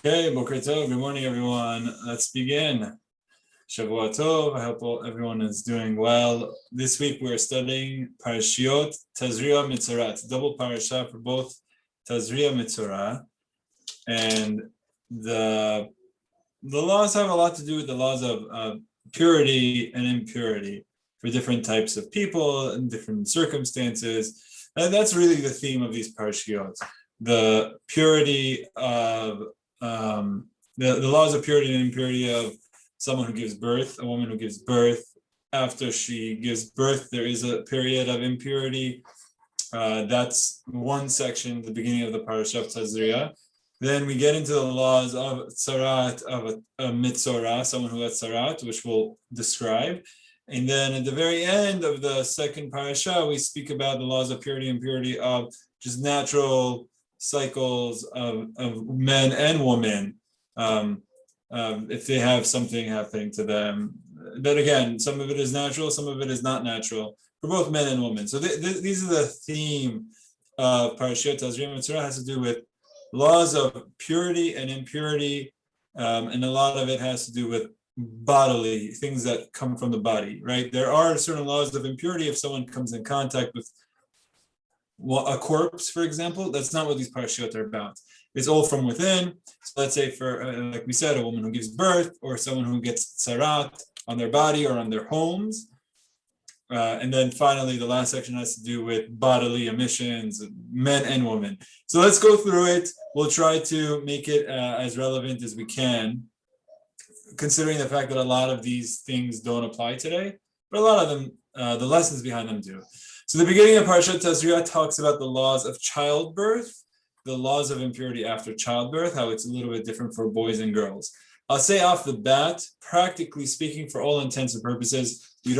Okay, Boker Tov. Good morning, everyone. Let's begin. Shavua Tov. I hope everyone is doing well. This week we're studying Parashat Tazria Metzora. It's double parasha for both Tazria Metzora, and the laws have a lot to do with the laws of purity and impurity for different types of people and different circumstances. And that's really the theme of these parashiot. The purity of the laws of purity and impurity of someone who gives birth, a woman who gives birth. After she gives birth, there is a period of impurity. That's one section, the beginning of the Parashat Tazria. Then we get into the laws of Tzara'at, of a Metzora, someone who has Tzara'at, which we'll describe. And then at the very end of the second parasha, we speak about the laws of purity and impurity of just natural cycles of men and women, if they have something happening to them. But again, some of it is natural, some of it is not natural for both men and women. So these are the theme of Parashat Tazria Metzora. Has to do with laws of purity and impurity, and a lot of it has to do with bodily things that come from the body, right? There are certain laws of impurity if someone comes in contact with a corpse, for example. That's not what these parashiyot are about. It's all from within. So let's say for, like we said, a woman who gives birth or someone who gets tzara'at on their body or on their homes. And then finally, the last section has to do with bodily emissions, men and women. So let's go through it. We'll try to make it as relevant as we can, considering the fact that a lot of these things don't apply today, but a lot of them, the lessons behind them do. So the beginning of Parashat Tazria talks about the laws of childbirth, the laws of impurity after childbirth, how it's a little bit different for boys and girls. I'll say off the bat, practically speaking, for all intents and purposes, we're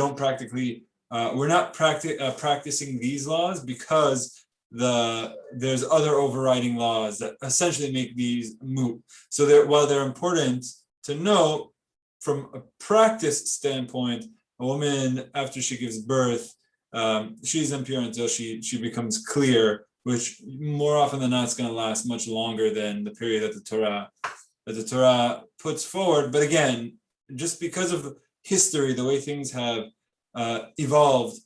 not practicing these laws because there's other overriding laws that essentially make these moot. So while they're important to know, from a practice standpoint, a woman after she gives birth, she's impure until she becomes clear, which more often than not is going to last much longer than the period that the Torah puts forward. But again, just because of history, the way things have evolved,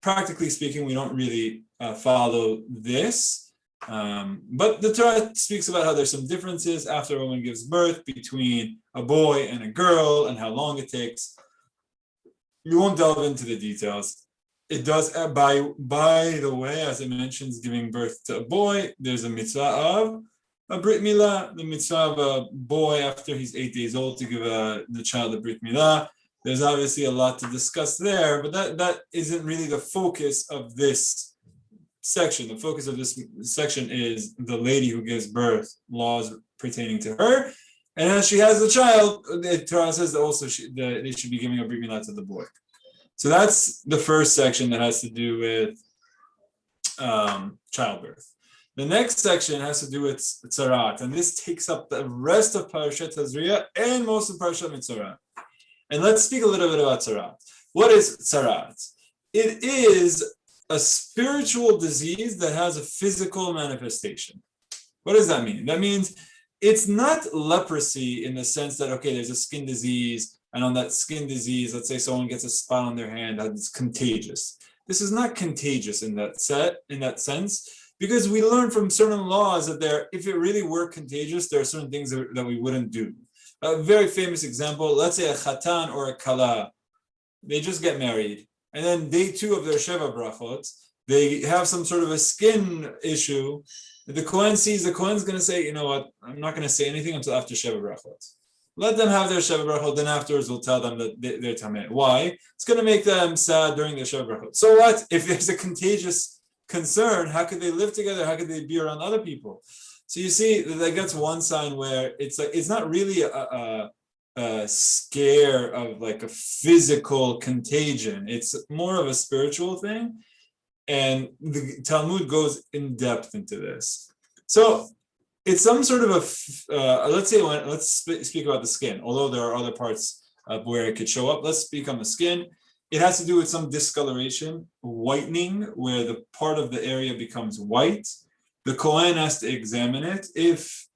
practically speaking, we don't really follow this. But the Torah speaks about how there's some differences after a woman gives birth between a boy and a girl and how long it takes. You won't delve into the details. It does, by the way, as it mentions giving birth to a boy, there's a mitzvah of a brit milah, the mitzvah of a boy after he's 8 days old to give the child a brit milah. There's obviously a lot to discuss there, but that isn't really the focus of this section. The focus of this section is the lady who gives birth, laws pertaining to her. And as she has a child, the Torah says that also they should be giving a brit milah to the boy. So that's the first section that has to do with childbirth. The next section has to do with Tzara'at, and this takes up the rest of Parashat Tazria and most of Parashat Metzora. And let's speak a little bit about Tzara'at. What is Tzara'at? It is a spiritual disease that has a physical manifestation. What does that mean? That means it's not leprosy in the sense that, okay, there's a skin disease, and on that skin disease, let's say someone gets a spot on their hand that's contagious. This is not contagious in that sense, because we learn from certain laws that if it really were contagious, there are certain things that we wouldn't do. A very famous example, let's say a chatan or a kala, they just get married, and then day 2 of their sheva brachot, they have some sort of a skin issue. The Kohen's going to say, you know what, I'm not going to say anything until after sheva brachot. Let them have their sheva brachot, then afterwards we'll tell them that they're tameh. Why? It's going to make them sad during their sheva brachot. So what? If there's a contagious concern, how could they live together? How could they be around other people? So you see, that's one sign where it's not really a scare of like a physical contagion. It's more of a spiritual thing. And the Talmud goes in depth into this. So it's some sort of let's speak about the skin, although there are other parts of where it could show up. Let's speak on the skin. It has to do with some discoloration, whitening, where the part of the area becomes white. The Kohen has to examine it. If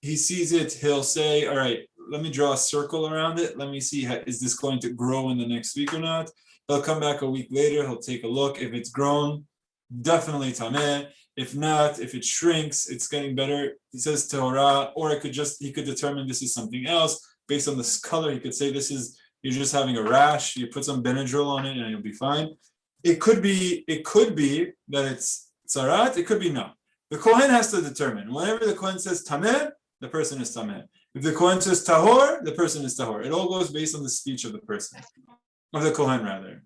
he sees it, he'll say, all right, let me draw a circle around it. Let me see, is this going to grow in the next week or not? He'll come back a week later, he'll take a look. If it's grown, definitely tameh. If not, if it shrinks, it's getting better. He says Torah, or he could determine this is something else. Based on this color, he could say you're just having a rash, you put some Benadryl on it and you'll be fine. It could be that it's Tzara'at, it could be no. The Kohen has to determine. Whenever the Kohen says tameh, the person is tameh. If the Kohen says tahor, the person is tahor. It all goes based on the speech of the person, of the Kohen rather.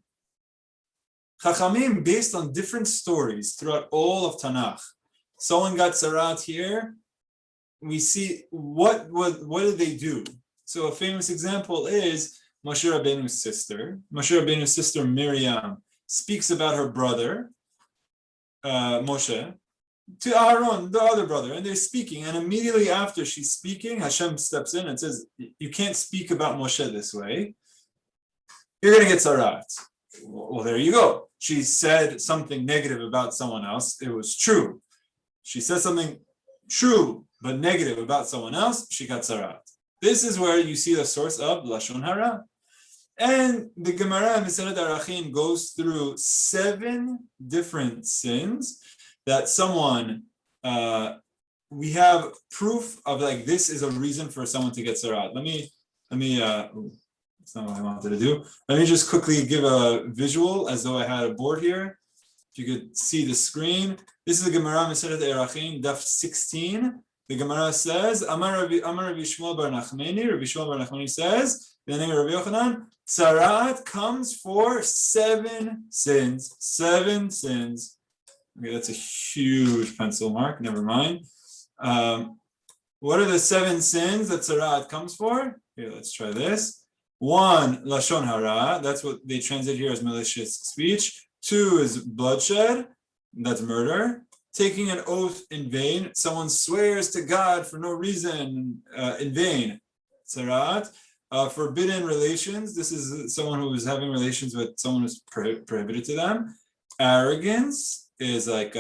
Chachamim, based on different stories throughout all of Tanakh, someone got Tzara'at here, we see what did they do? So a famous example is Moshe Rabbeinu's sister. Moshe Rabbeinu's sister Miriam speaks about her brother, Moshe, to Aaron, the other brother, and they're speaking. And immediately after she's speaking, Hashem steps in and says, you can't speak about Moshe this way. You're going to get Tzara'at. Well, there you go. She said something negative about someone else. It was true. She said something true but negative about someone else. She got Tzara'at. This is where you see the source of Lashon Hara. And the Gemara in Masechet Arachin goes through 7 different sins that someone, we have proof of, like, this is a reason for someone to get Tzara'at. Let me, that's not what I wanted to do. Let me just quickly give a visual as though I had a board here. If you could see the screen. This is the Gemara Masechet Erachim, Daf 16. The Gemara says, Amar Rabbi Shmuel bar Nachmani. Rabbi Shmuel bar Nachmani says, the name of Rabbi Yochanan, Tzara'at comes for 7 sins. 7 sins. Okay, that's a huge pencil mark. Never mind. What are the 7 sins that Tzara'at comes for? Here, let's try this. 1, Lashon Hara. That's what they translate here as malicious speech. 2 is bloodshed. That's murder. Taking an oath in vain. Someone swears to God for no reason in vain. Tzara'at. Forbidden relations. This is someone who is having relations with someone who's prohibited to them. Arrogance is like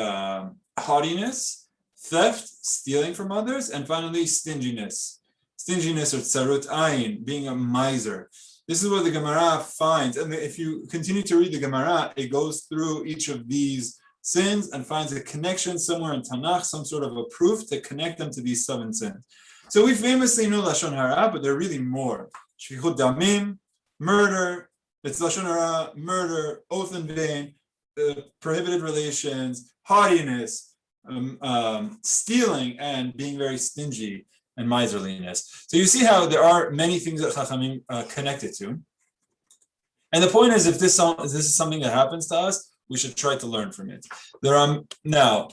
haughtiness. Theft, stealing from others. And finally, stinginess. Stinginess or tzarut ayin, being a miser. This is what the Gemara finds. And if you continue to read the Gemara, it goes through each of these sins and finds a connection somewhere in Tanakh, some sort of a proof to connect them to these 7 sins. So we famously know Lashon Hara, but there are really more. Shfichut damim, murder, it's Lashon Hara, murder, oath in vain, prohibited relations, haughtiness, stealing, and being very stingy and miserliness. So you see how there are many things that Chachamim connected to. And the point is, if this is something that happens to us, we should try to learn from it. Now,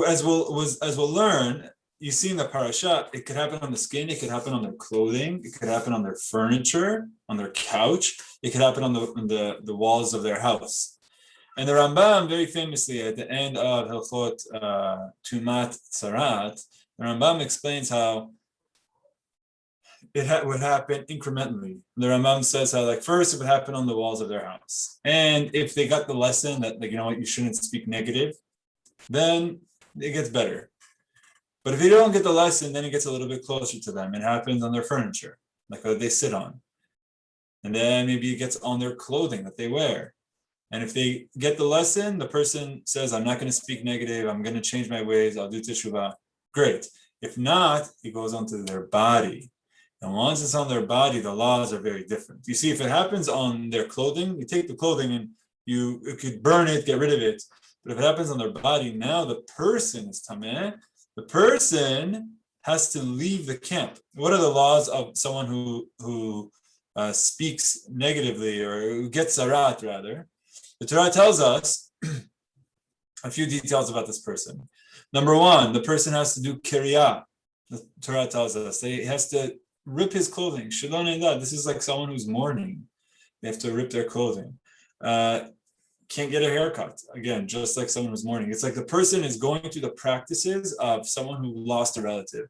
as we'll learn, you see in the parasha, it could happen on the skin, it could happen on their clothing, it could happen on their furniture, on their couch, it could happen on the walls of their house. And the Rambam, very famously, at the end of Hilchot Tumat Tzara'at, the Rambam explains how it would happen incrementally. The Rambam says how, like, first it would happen on the walls of their house. And if they got the lesson that, like, you know what, you shouldn't speak negative, then it gets better. But if they don't get the lesson, then it gets a little bit closer to them. It happens on their furniture, like what they sit on. And then maybe it gets on their clothing that they wear. And if they get the lesson, the person says, I'm not going to speak negative, I'm going to change my ways, I'll do teshuvah. Great. If not, it goes onto their body. And once it's on their body, the laws are very different. You see, if it happens on their clothing, you take the clothing and you could burn it, get rid of it. But if it happens on their body, now the person is tameh. The person has to leave the camp. What are the laws of someone who speaks negatively, or who gets tzara'at rather? The Torah tells us a few details about this person. Number 1, the person has to do kiryah. The Torah tells us he has to rip his clothing. Shalom Eidah. This is like someone who's mourning. They have to rip their clothing. Can't get a haircut. Again, just like someone who's mourning. It's like the person is going through the practices of someone who lost a relative.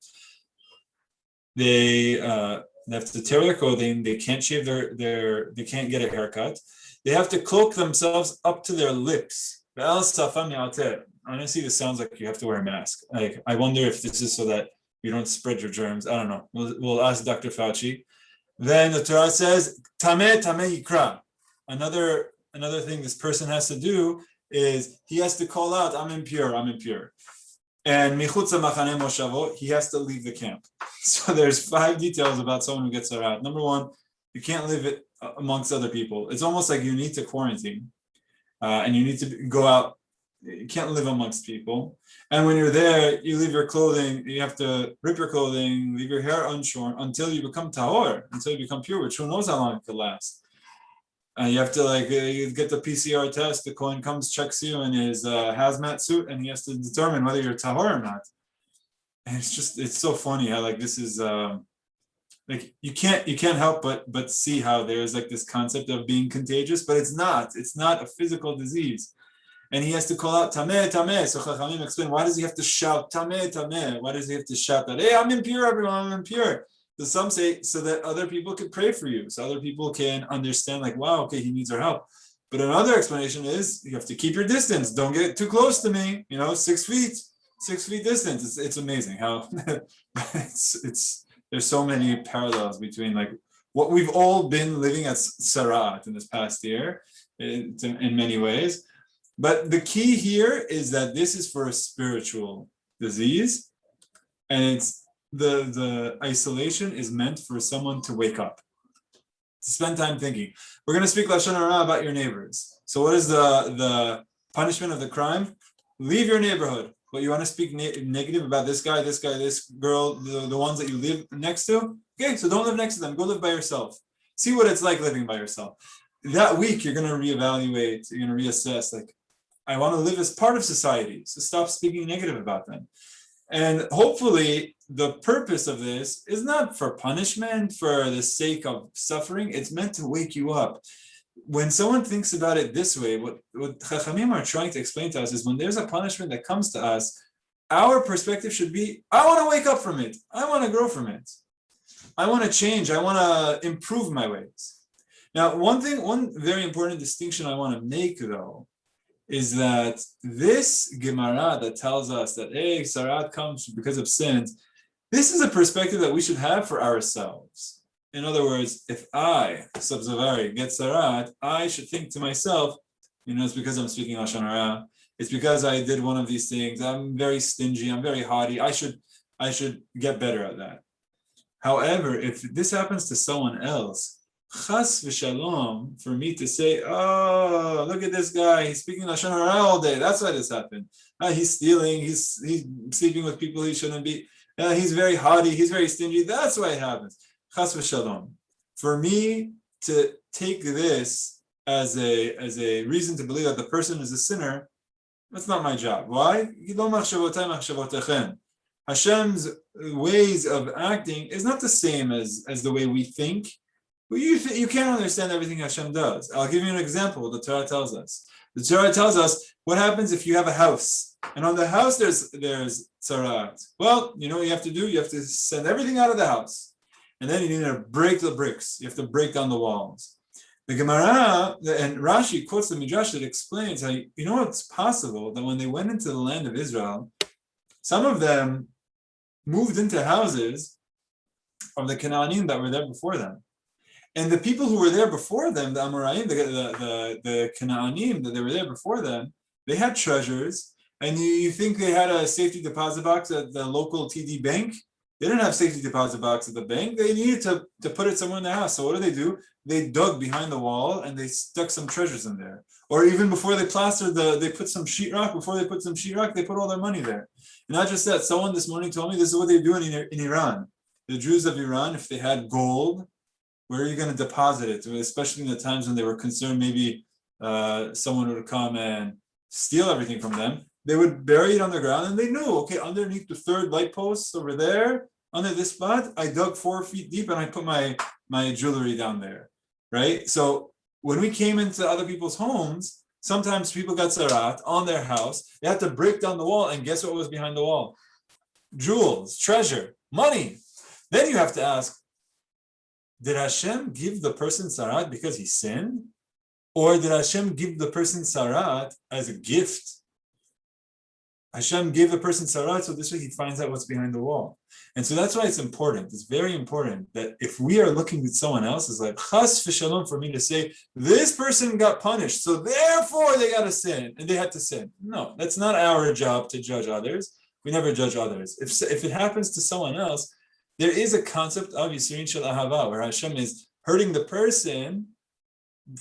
They have to tear their clothing. They can't shave they can't get a haircut. They have to cloak themselves up to their lips. Honestly, this sounds like you have to wear a mask. Like, I wonder if this is so that you don't spread your germs. I don't know. We'll ask Dr. Fauci. Then the Torah says, tameh yikra. Another thing this person has to do is he has to call out, I'm impure. And michutza machane moshavo, he has to leave the camp. So there's 5 details about someone who gets tzara'at. Number 1, you can't live it amongst other people. It's almost like you need to quarantine, and you need to go out. You can't live amongst people. And when you're there, you leave your clothing. You have to rip your clothing, leave your hair unshorn until you become tahor, until you become pure, which who knows how long it could last. You have to you get the PCR test. The Kohen comes, checks you in his hazmat suit, and he has to determine whether you're tahor or not. And it's so funny how this is you can't help but see how there's this concept of being contagious, but it's not a physical disease. And he has to call out tameh. So Chachamim explain, why does he have to shout tameh? Why does he have to shout that? Hey, I'm impure, everyone, I'm impure. So some say so that other people can pray for you, so other people can understand wow, okay, he needs our help. But another explanation is you have to keep your distance. Don't get too close to me. 6 feet distance. It's amazing how there's so many parallels between what we've all been living as Tzara'at in this past year in many ways. But the key here is that this is for a spiritual disease, and it's the isolation is meant for someone to wake up, to spend time thinking. We're going to speak Lashon Hara about your neighbors. So what is the punishment of the crime? Leave your neighborhood. But you want to speak negative about this guy, this girl, the ones that you live next to? Okay, so don't live next to them. Go live by yourself. See what it's like living by yourself. That week, you're going to reevaluate. You're going to reassess. I want to live as part of society. So stop speaking negative about them. And hopefully, the purpose of this is not for punishment, for the sake of suffering. It's meant to wake you up. When someone thinks about it this way, what Chachamim are trying to explain to us is when there's a punishment that comes to us, our perspective should be, I want to wake up from it. I want to grow from it. I want to change. I want to improve my ways. Now, one very important distinction I want to make, though, is that this Gemara that tells us that, hey, Tzara'at comes because of sins, this is a perspective that we should have for ourselves. In other words, if I, Sabzavari, get Tzara'at, I should think to myself, it's because I'm speaking Lashon Hara, it's because I did one of these things, I'm very stingy, I'm very haughty, I should get better at that. However, if this happens to someone else, Chas v'shalom, for me to say, oh, look at this guy, he's speaking Lashon Hara all day, that's why this happened. He's stealing, he's sleeping with people he shouldn't be, he's very haughty, he's very stingy, that's why it happens. Chas v'shalom. For me to take this as a reason to believe that the person is a sinner, that's not my job. Why? Hashem's ways of acting is not the same as the way we think. Well, you can't understand everything Hashem does. I'll give you an example. The Torah tells us. The Torah tells us what happens if you have a house, and on the house there's Tzara'at. Well, you know what you have to do? You have to send everything out of the house, and then you need to break the bricks. You have to break down the walls. The Gemara and Rashi quotes the Midrash that explains how it's possible that when they went into the land of Israel, some of them moved into houses of the Canaanim that were there before them. And the people who were there before them, the Amoraim, the Canaanim that they were there before them, they had treasures. And you think they had a safety deposit box at the local TD bank? They didn't have safety deposit box at the bank. They needed to put it somewhere in the house. So what do? They dug behind the wall and they stuck some treasures in there. Or even before they plastered they put some sheetrock. Before they put some sheetrock, they put all their money there. And not just that, someone this morning told me this is what they're doing in Iran. The Jews of Iran, if they had gold, where are you going to deposit it? Especially in the times when they were concerned maybe someone would come and steal everything from them. They would bury it on the ground, and they knew, okay, underneath the third light post over there, under this spot, I dug 4 feet deep and I put my jewelry down there, right? So when we came into other people's homes, sometimes people got tzara'at on their house. They had to break down the wall, and guess what was behind the wall? Jewels, treasure, money. Then you have to ask, did Hashem give the person tzara'at because he sinned? Or did Hashem give the person tzara'at as a gift? Hashem gave the person tzara'at, so this way he finds out what's behind the wall. And so that's why it's important. It's very important that if we are looking at someone else, it's like chas v'shalom for me to say, this person got punished, so therefore they got to sin, and they had to sin. No, that's not our job to judge others. We never judge others. If it happens to someone else, there is a concept of Yisurin Shel Ahava, where Hashem is hurting the person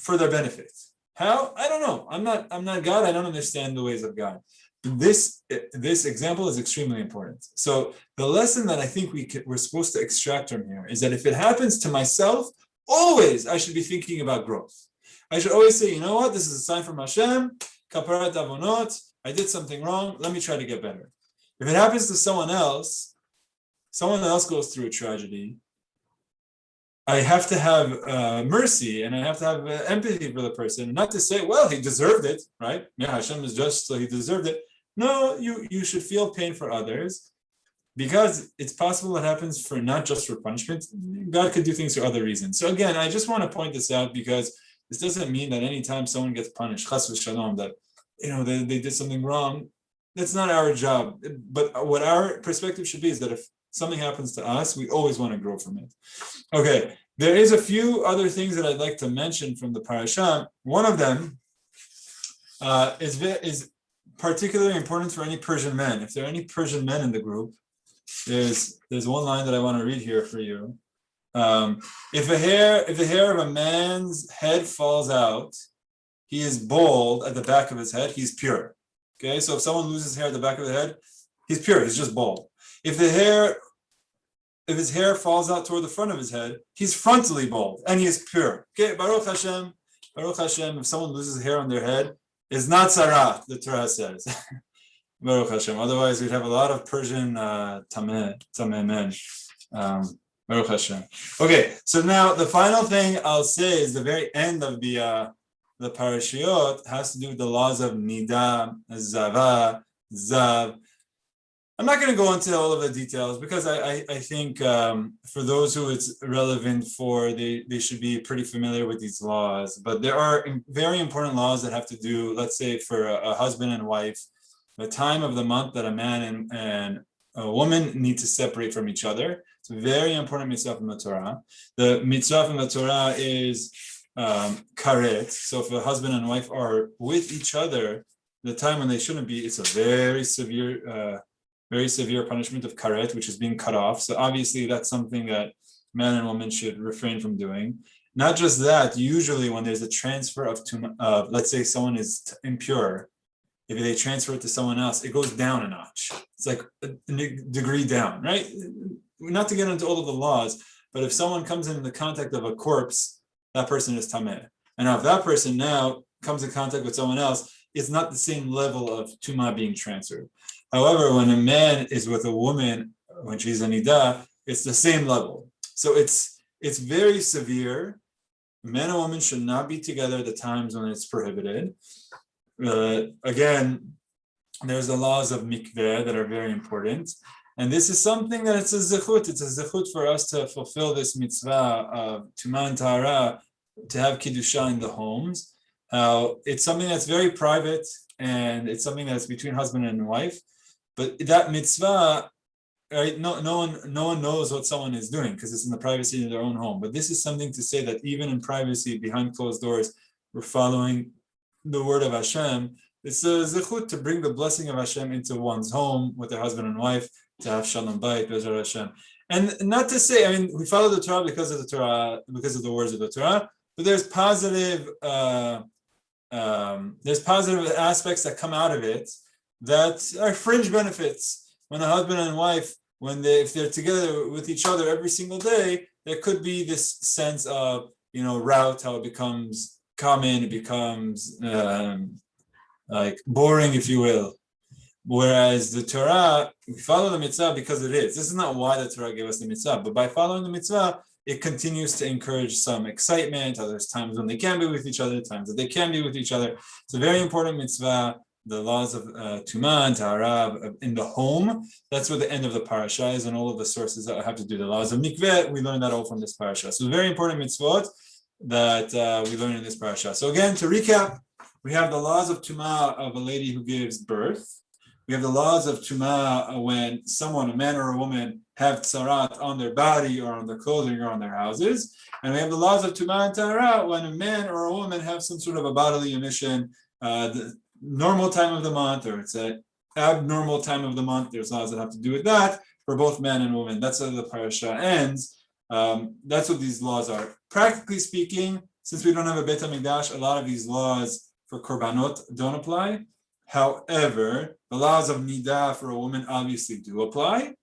for their benefit. How? I don't know. I'm not God. I don't understand the ways of God. This example is extremely important. So the lesson that I think we're supposed to extract from here is that if it happens to myself, always I should be thinking about growth. I should always say, you know what? This is a sign from Hashem. Kaparat avonot. I did something wrong. Let me try to get better. If it happens to someone else goes through a tragedy, I have to have mercy and I have to have empathy for the person, not to say, well, he deserved it, right? Yeah, Hashem is just, so he deserved it. No, you should feel pain for others, because it's possible it happens for not just for punishment. God could do things for other reasons. So again, I just want to point this out, because this doesn't mean that anytime someone gets punished, chas v'shalom, that they did something wrong. That's not our job. But what our perspective should be is that if something happens to us, we always want to grow from it. Okay, there is a few other things that I'd like to mention from the parasha. One of them is particularly important for any Persian men. If there are any Persian men in the group, there's one line that I want to read here for you. If the hair of a man's head falls out, he is bald at the back of his head, he's pure. Okay, so if someone loses hair at the back of the head, he's pure, he's just bald. If his hair falls out toward the front of his head, he's frontally bald and he is pure. Okay, Baruch Hashem, if someone loses hair on their head, it's not Tzara'at, the Torah says. Baruch Hashem. Otherwise, we'd have a lot of Persian tameh men. Baruch Hashem. Okay, so now the final thing I'll say is the very end of the parashiot has to do with the laws of nida, zava, zav. I'm not going to go into all of the details, because I think for those who it's relevant for, they should be pretty familiar with these laws. But there are very important laws that have to do, let's say, for a husband and wife, the time of the month that a man and a woman need to separate from each other. It's a very important mitzvah from the Torah. The mitzvah from the Torah is karet. So if a husband and wife are with each other, the time when they shouldn't be, it's a very severe punishment of karet, which is being cut off. So obviously that's something that man and woman should refrain from doing. Not just that, usually when there's a transfer of let's say someone is impure, if they transfer it to someone else, it goes down a notch. It's like a degree down, right? Not to get into all of the laws, but if someone comes into contact of a corpse, that person is tameh. And if that person now comes in contact with someone else, it's not the same level of tumah being transferred. However, when a man is with a woman, when she's a nidah, it's the same level. So it's very severe. Man and woman should not be together at the times when it's prohibited. Again, there's the laws of mikveh that are very important. And this is something that it's a zechut. It's a zechut for us to fulfill this mitzvah of tumah and tahara, to have kiddusha in the homes. It's something that's very private, and it's something that's between husband and wife. But that mitzvah, right? No one knows what someone is doing, because it's in the privacy of their own home. But this is something to say that even in privacy, behind closed doors, we're following the word of Hashem. It's a zechut to bring the blessing of Hashem into one's home with their husband and wife, to have shalom bayit, be'ezrat Hashem. And not to say, I mean, we follow the Torah because of the Torah, because of the words of the Torah, but there's positive aspects that come out of it that are fringe benefits. When a husband and wife, if they're together with each other every single day, there could be this sense of, route, how it becomes common, it becomes like boring, if you will. Whereas the Torah, we follow the mitzvah because it is. This is not why the Torah gave us the mitzvah, but by following the mitzvah, it continues to encourage some excitement. There's times when they can be with each other, times that they can be with each other. It's a very important mitzvah. The laws of tumah and tahara in the home. That's where the end of the parasha is, and all of the sources that have to do the laws of mikveh. We learned that all from this parasha. So very important mitzvot that we learn in this parasha. So again, to recap, we have the laws of tumah of a lady who gives birth. We have the laws of Tumah when someone, a man or a woman, have Tzara'at on their body or on their clothing or on their houses. And we have the laws of Tumah and Tahara when a man or a woman have some sort of a bodily emission, the normal time of the month, or it's an abnormal time of the month. There's laws that have to do with that for both men and women. That's how the parasha ends. That's what these laws are. Practically speaking, since we don't have a Beit HaMikdash, a lot of these laws for korbanot don't apply. However, the laws of nidah for a woman obviously do apply,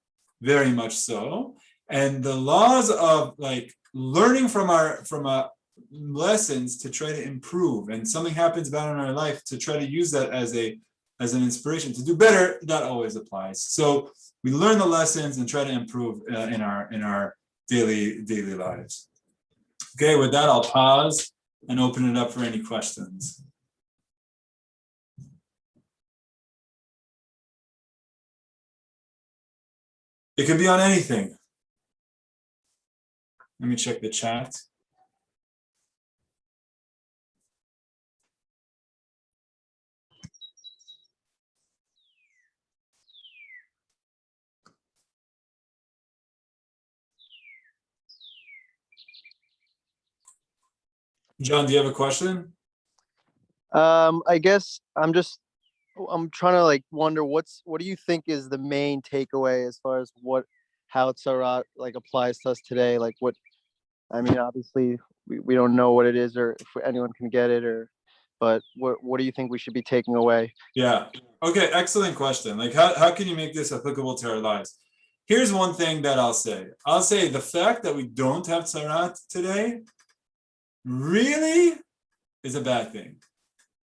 very much so. And the laws of like learning from our lessons to try to improve, and something happens bad in our life to try to use that as an inspiration to do better, that always applies. So we learn the lessons and try to improve in our daily lives. Okay, with that, I'll pause and open it up for any questions. It could be on anything. Let me check the chat. John, do you have a question? I guess I'm trying to like wonder what do you think is the main takeaway as far as how Tzara'at like applies to us today? Like obviously we don't know what it is or if anyone can get it but what do you think we should be taking away? Yeah. Okay, excellent question. Like how can you make this applicable to our lives? Here's one thing that I'll say. I'll say the fact that we don't have Tzara'at today really is a bad thing.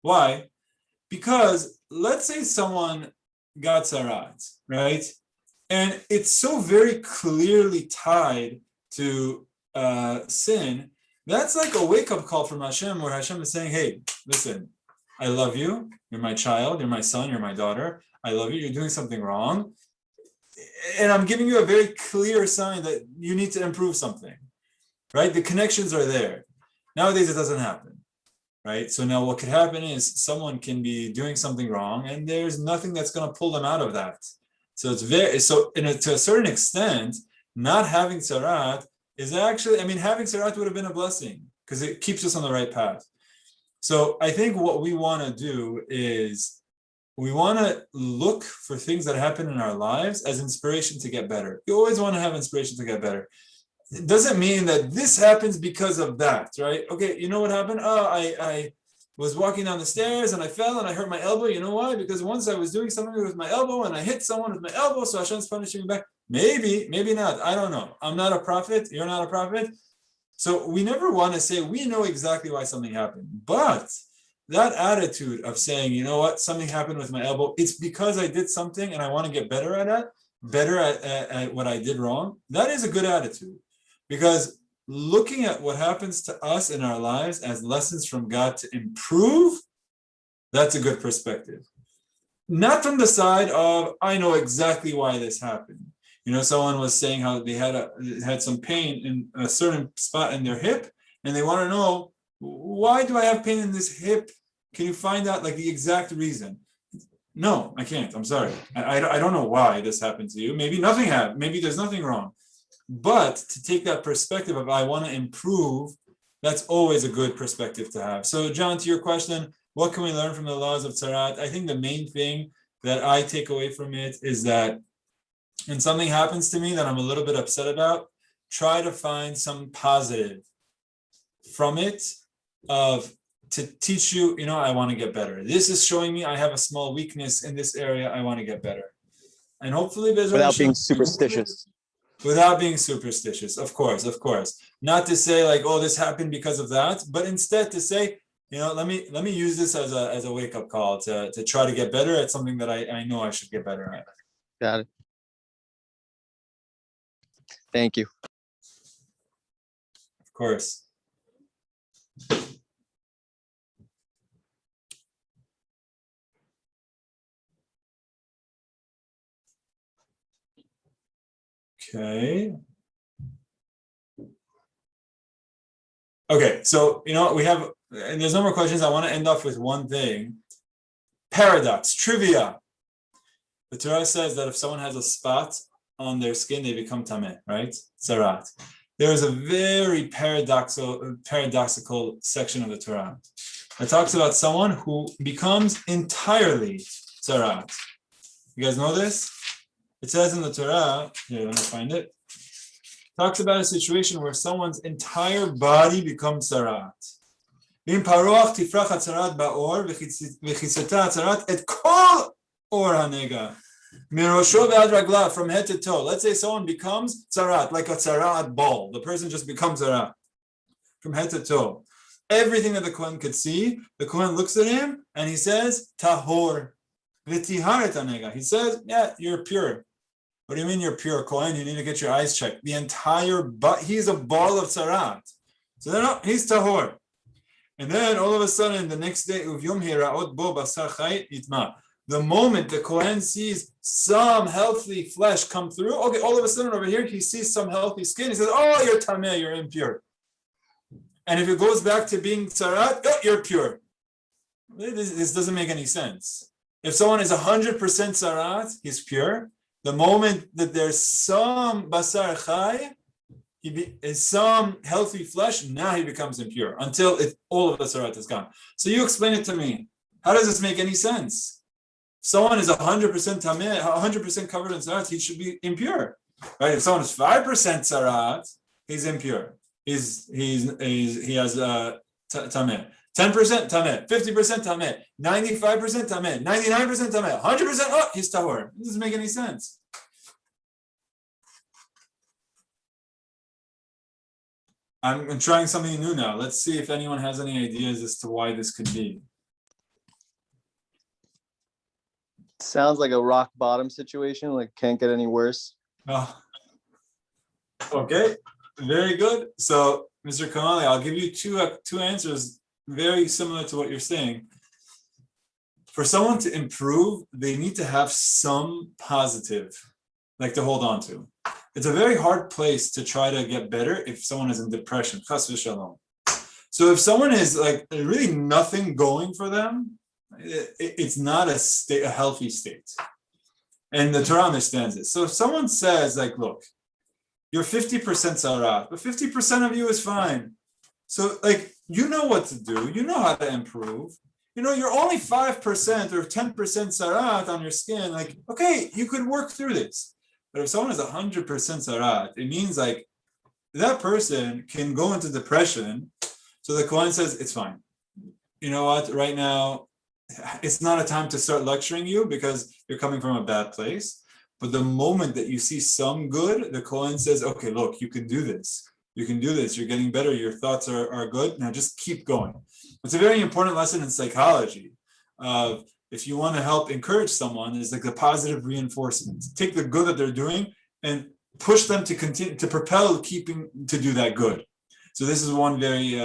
Why? Because let's say someone got Tzara'at, right? And it's so very clearly tied to sin. That's like a wake-up call from Hashem, where Hashem is saying, hey, listen, I love you. You're my child. You're my son. You're my daughter. I love you. You're doing something wrong. And I'm giving you a very clear sign that you need to improve something, right? The connections are there. Nowadays, it doesn't happen, right? So now what could happen is someone can be doing something wrong and there's nothing that's going to pull them out of that. So it's to a certain extent, not having Tzara'at is actually, having Tzara'at would have been a blessing because it keeps us on the right path. So I think what we want to do is we want to look for things that happen in our lives as inspiration to get better. You always want to have inspiration to get better. It doesn't mean that this happens because of that, right? Okay, you know what happened? Oh, I was walking down the stairs and I fell and I hurt my elbow. You know why? Because once I was doing something with my elbow and I hit someone with my elbow, so Hashem's punishing me back. Maybe not. I don't know. I'm not a prophet. You're not a prophet. So we never want to say we know exactly why something happened. But that attitude of saying, you know what, something happened with my elbow, it's because I did something and I want to get better at it, better at what I did wrong. That is a good attitude. Because looking at what happens to us in our lives as lessons from God to improve, that's a good perspective. Not from the side of, I know exactly why this happened. You know, someone was saying how they had some pain in a certain spot in their hip, and they want to know, why do I have pain in this hip? Can you find out like the exact reason? No, I can't. I'm sorry. I don't know why this happened to you. Maybe nothing happened. Maybe there's nothing wrong. But to take that perspective of I want to improve, that's always a good perspective to have. So John, to your question, what can we learn from the laws of Tzara'at? I think the main thing that I take away from it is that when something happens to me that I'm a little bit upset about, try to find some positive from it to teach you, I want to get better. This is showing me I have a small weakness in this area. I want to get better. And hopefully without being superstitious. Without being superstitious, of course. Not to say like, oh, this happened because of that, but instead to say, let me use this as a wake-up call to try to get better at something that I know I should get better at. Got it. Thank you. Of course. Okay, so we have, and there's no more questions. I want to end off with one thing. Paradox, trivia. The Torah says that if someone has a spot on their skin, they become tameh, right? Tzara'at. There is a very paradoxical section of the Torah that talks about someone who becomes entirely tzara'at. You guys know this? It says in the Torah, here, let me find it. Talks about a situation where someone's entire body becomes tzara'at. Im paroach tifrach hatzara'at ba'or v'chiseta hatzara'at et kol or hanega. Mirosho ve'ad raglav, from head to toe. Let's say someone becomes tzara'at, like a tzara'at ball. The person just becomes tzara'at from head to toe. Everything that the Kohen could see, the Kohen looks at him and he says, tahor v'tiharet hanega. He says, yeah, you're pure. What do you mean you're pure, Kohen? You need to get your eyes checked. The entire he's a ball of tzara'at. So then, no, he's tahor. And then all of a sudden, the next day, uvyom hira'ot bo basar chai itma. The moment the Kohen sees some healthy flesh come through, okay, all of a sudden over here, he sees some healthy skin. He says, oh, you're tameh, you're impure. And if it goes back to being tzara'at, oh, you're pure. This doesn't make any sense. If someone is 100% tzara'at, he's pure. The moment that there's some basar chai, some healthy flesh, now he becomes impure until all of the tzara'at is gone. So you explain it to me. How does this make any sense? Someone is 100% tameh, 100% covered in tzara'at, he should be impure, right? If someone is 5% tzara'at, he's impure. He has tameh. 10% tameh, 50% tameh, 95% tameh, 99% tameh, 100%. Oh, he's tahor. It doesn't make any sense. I'm trying something new now. Let's see if anyone has any ideas as to why this could be. Sounds like a rock bottom situation, like can't get any worse. Oh. Okay, very good. So, Mr. Kamali, I'll give you two answers very similar to what you're saying. For someone to improve, they need to have some positive, like to hold on to. It's a very hard place to try to get better if someone is in depression. Chas v'shalom. So if someone is like really nothing going for them, it's not a healthy state. And the Torah understands it. So if someone says, like, look, you're 50% tzara'at, but 50% of you is fine. So, like, you know what to do. You know how to improve. You know, you're only 5% or 10% tzara'at on your skin. Like, okay, you could work through this. But if someone is 100% tzara'at, it means, like, that person can go into depression. So the Kohen says, it's fine. You know what? Right now, it's not a time to start lecturing you because you're coming from a bad place. But the moment that you see some good, the Kohen says, okay, look, you can do this. You can do this. You're getting better. Your thoughts are good. Now just keep going. It's a very important lesson in psychology. If you want to help encourage someone, is like the positive reinforcement. Take the good that they're doing and push them to continue to propel keeping to do that good. So this is one very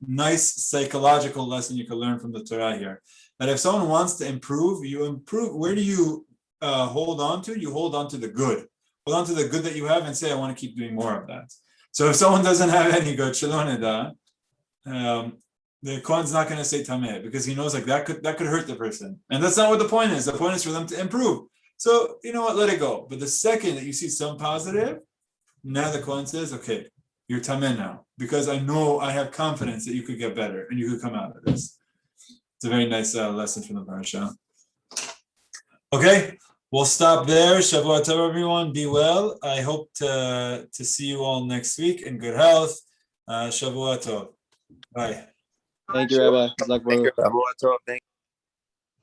nice psychological lesson you can learn from the Torah here. That if someone wants to improve, you improve. Where do you hold on to? You hold on to the good. Hold on to the good that you have and say, I want to keep doing more of that. So if someone doesn't have any good, shalom neda, the Kohen's not going to say tameh because he knows like that could hurt the person. And that's not what the point is. The point is for them to improve. So you know what, let it go. But the second that you see some positive, now the Kohen says, okay, you're tameh now, because I know I have confidence that you could get better and you could come out of this. It's a very nice lesson from the parasha. Okay, we'll stop there. Shavua tov, everyone. Be well. I hope to see you all next week in good health. Shavua tov. Bye. Thank you, Rabbi. Thank you. Shavua tov. Thank you.